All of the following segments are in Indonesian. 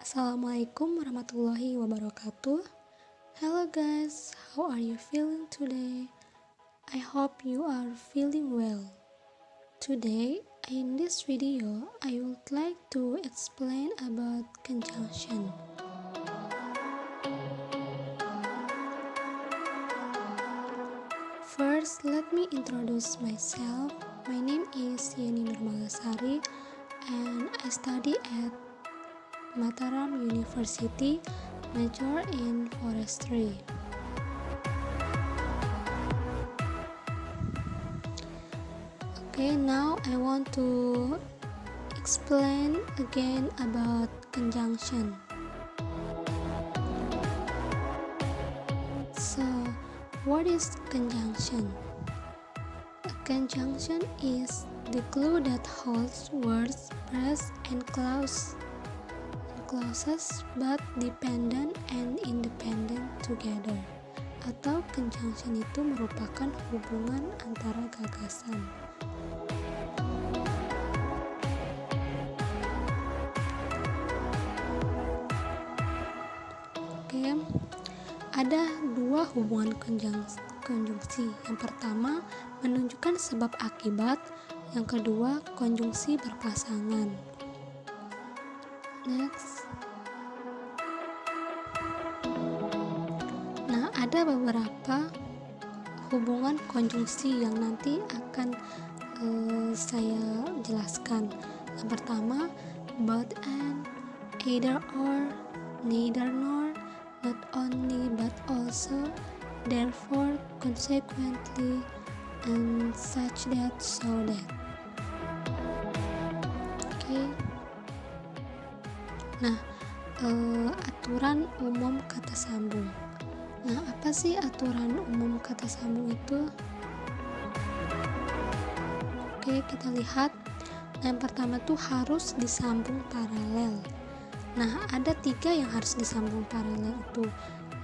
Assalamualaikum warahmatullahi wabarakatuh. Hello guys, how are you feeling today? I hope you are feeling well. Today, in this video, I would like to explain about conjunction. First, let me introduce myself. My name is Yeni Nurmalasari and I study at Mataram University, major in forestry. Okay, now I want to explain again about conjunction. So, what is conjunction? A conjunction is the glue that holds words, phrases, and clauses but dependent and independent together. Atau conjunction itu merupakan hubungan antara gagasan. Oke, ada dua hubungan konjungsi. Yang pertama menunjukkan sebab akibat, yang kedua konjungsi berpasangan. Next. Nah, ada beberapa hubungan konjungsi yang nanti akan saya jelaskan. Yang pertama, both and, either or, neither nor, not only but also, therefore, consequently, and such that, so that. Oke. Nah, aturan umum kata sambung. Nah, apa sih aturan umum kata sambung itu? Oke, kita lihat. Nah, yang pertama tuh harus disambung paralel. Nah, ada 3 yang harus disambung paralel itu,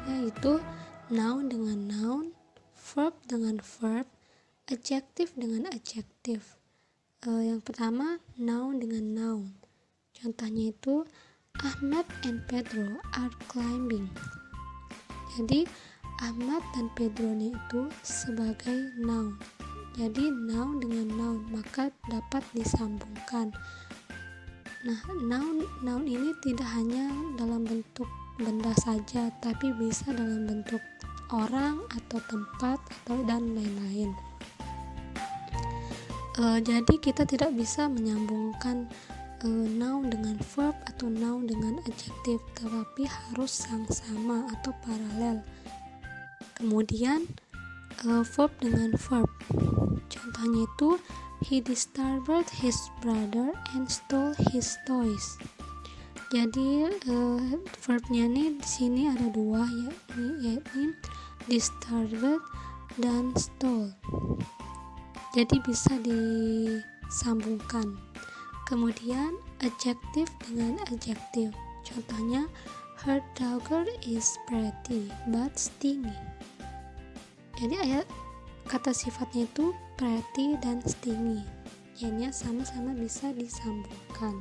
yaitu noun dengan noun, verb dengan verb, adjective dengan adjective. Yang pertama, noun dengan noun. Contohnya itu Ahmad and Pedro are climbing. Jadi Ahmad dan Pedro itu sebagai noun. Jadi noun dengan noun maka dapat disambungkan. Nah, noun ini tidak hanya dalam bentuk benda saja, tapi bisa dalam bentuk orang atau tempat atau dan lain-lain. Jadi kita tidak bisa menyambungkan noun dengan verb atau noun dengan adjective, tetapi harus sama atau paralel. Kemudian verb dengan verb. Contohnya itu he disturbed his brother and stole his toys. Jadi verbnya nih di sini ada 2, yaitu disturbed dan stole. Jadi bisa disambungkan. Kemudian adjective dengan adjective. Contohnya her daughter is pretty but stingy. Jadi kata sifatnya itu pretty dan stingy. Jadinya sama-sama bisa disambungkan.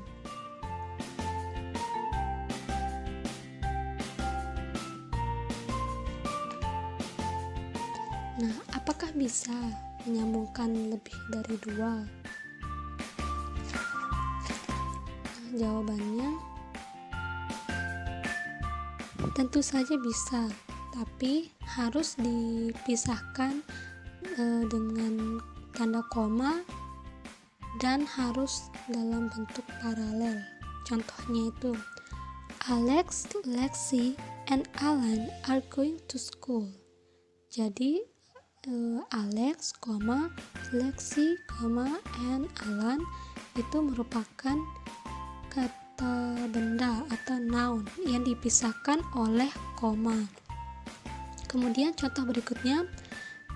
Nah, apakah bisa menyambungkan lebih dari 2? Jawabannya tentu saja bisa, tapi harus dipisahkan dengan tanda koma dan harus dalam bentuk paralel. Contohnya itu Alex, Lexi, and Alan are going to school. Jadi Alex, Lexi, and Alan itu merupakan kata benda atau noun yang dipisahkan oleh koma. Kemudian contoh berikutnya,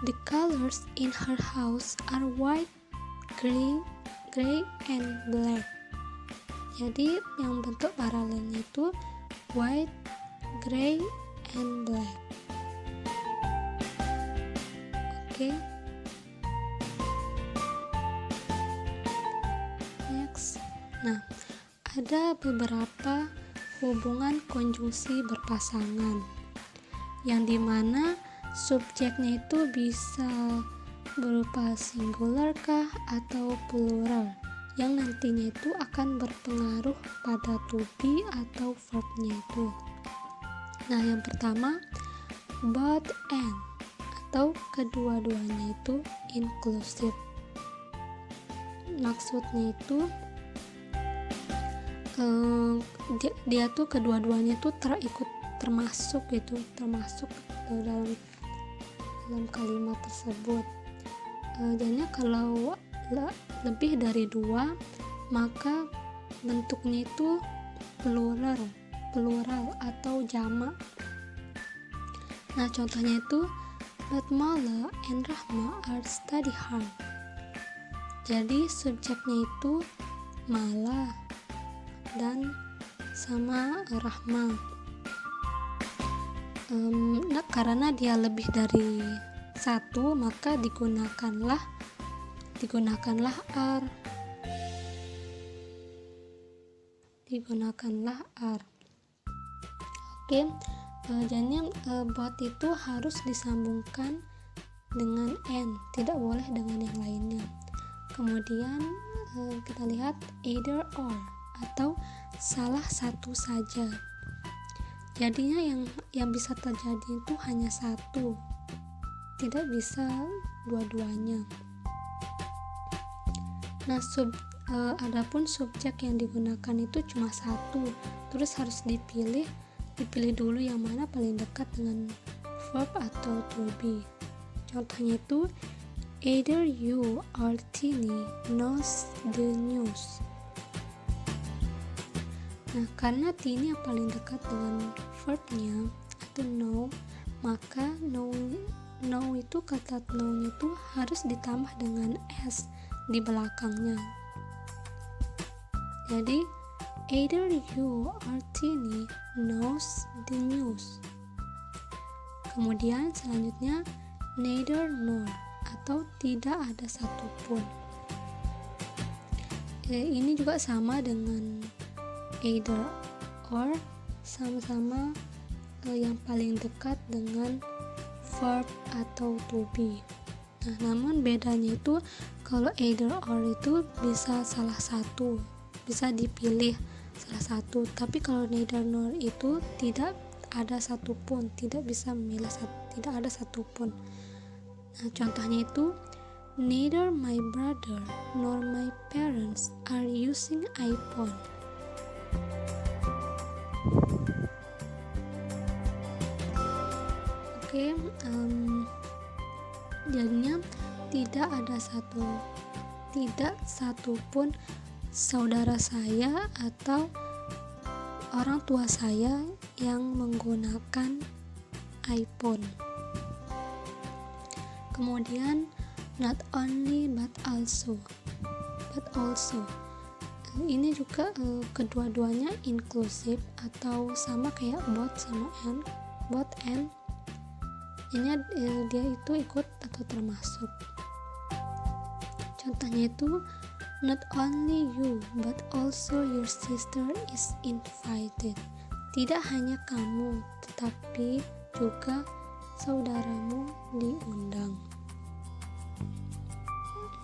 the colors in her house are white, gray, and black. Jadi yang bentuk paralelnya itu white, gray, and black. Oke. Next. Nah, ada beberapa hubungan konjungsi berpasangan, yang dimana subjeknya itu bisa berupa singular kah atau plural, yang nantinya itu akan berpengaruh pada to be atau verbnya itu. Nah, yang pertama both and atau kedua-duanya itu inclusive. Maksudnya itu dia tuh kedua-duanya tuh termasuk dalam kalimat tersebut. Jadinya kalau lebih dari dua, maka bentuknya itu plural atau jamak. Nah, contohnya itu but Mala and Rahma are study hard. Jadi subjeknya itu Mala dan sama Rahma. Karena dia lebih dari satu, maka digunakanlah R. Oke, jadinya both itu harus disambungkan dengan and, tidak boleh dengan yang lainnya. Kemudian kita lihat either or atau salah satu saja. Jadinya yang bisa terjadi itu hanya satu, tidak bisa dua-duanya. Nah, adapun subjek yang digunakan itu cuma satu, terus harus dipilih dulu yang mana paling dekat dengan verb atau to be. Contohnya itu either you or Tini knows the news. Nah, karena Tini yang paling dekat dengan verbnya atau know, maka know itu kata know-nya itu harus ditambah dengan s di belakangnya. Jadi either you or Tini knows the news. Kemudian selanjutnya neither nor atau tidak ada satupun. Ini juga sama dengan either or, sama-sama yang paling dekat dengan verb atau to be. Nah, namun bedanya itu kalau either or itu bisa salah satu, bisa dipilih salah satu, tapi kalau neither nor itu tidak ada satupun, tidak bisa memilih tidak ada satupun. Nah, contohnya itu neither my brother nor my parents are using iPhone. Oke, jadinya tidak satupun saudara saya atau orang tua saya yang menggunakan iPhone. Kemudian not only but also. Ini juga kedua-duanya inklusif atau sama kayak both sama and. Ini dia itu ikut atau termasuk. Contohnya itu not only you but also your sister is invited. Tidak hanya kamu, tetapi juga saudaramu diundang.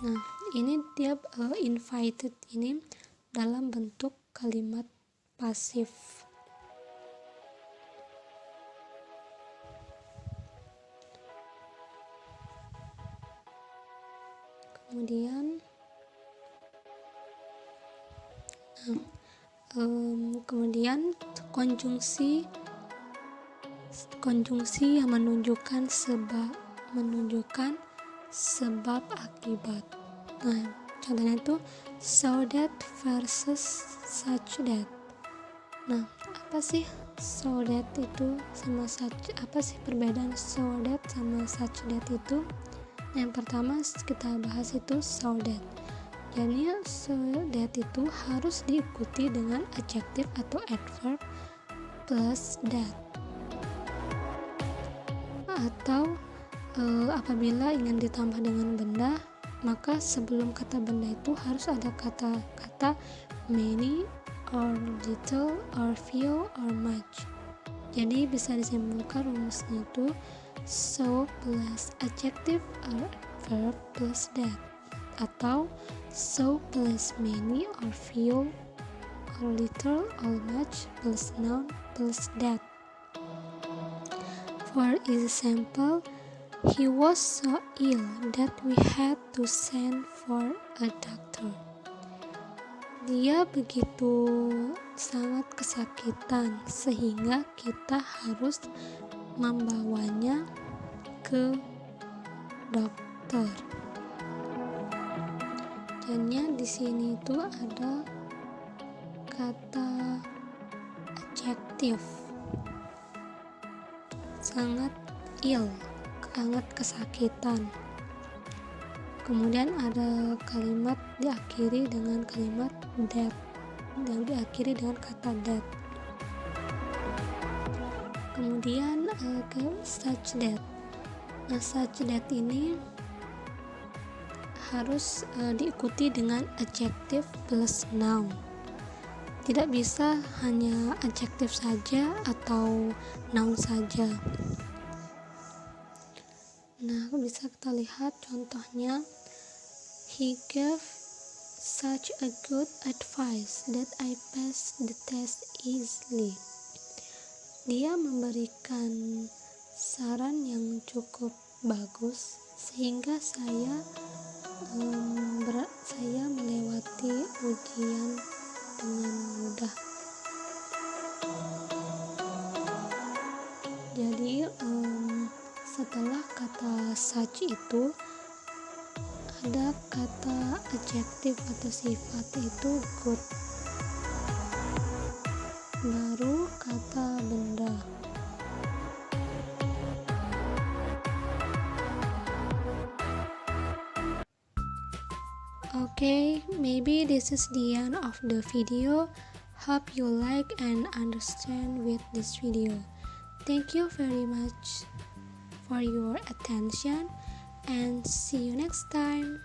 Nah, ini dia invited ini dalam bentuk kalimat pasif. Kemudian konjungsi yang menunjukkan sebab akibat. Nah, contohnya itu so that versus such that. Nah, apa sih so that itu sama such? Apa sih perbedaan so that sama such that itu? Yang pertama kita bahas itu so that. Jadi so that itu harus diikuti dengan adjektif atau adverb plus that. Atau apabila ingin ditambah dengan benda, maka sebelum kata benda itu harus ada kata many or little, or few, or much. Jadi bisa disimpulkan rumusnya itu so plus adjective or verb plus that, atau so plus many or few or little or much plus noun plus that. For example, he was so ill that we had to send for a doctor. Dia begitu sangat kesakitan sehingga kita harus membawanya ke dokter. Contohnya di sini itu ada kata adjective, sangat ill, sangat kesakitan. Kemudian ada kalimat diakhiri dengan kalimat that, dan diakhiri dengan kata that. Kemudian ke such that. Nah, such that ini harus diikuti dengan adjective plus noun. Tidak bisa hanya adjektif saja atau noun saja. Nah, bisa kita lihat contohnya. He gave such a good advice that I passed the test easily. Dia memberikan saran yang cukup bagus sehingga saya melewati ujian dengan mudah. Jadi setelah kata such itu ada kata adjektif atau sifat itu good, baru kata benda. Okay, maybe this is the end of the video. Hope you like and understand with this video. Thank you very much for your attention and see you next time.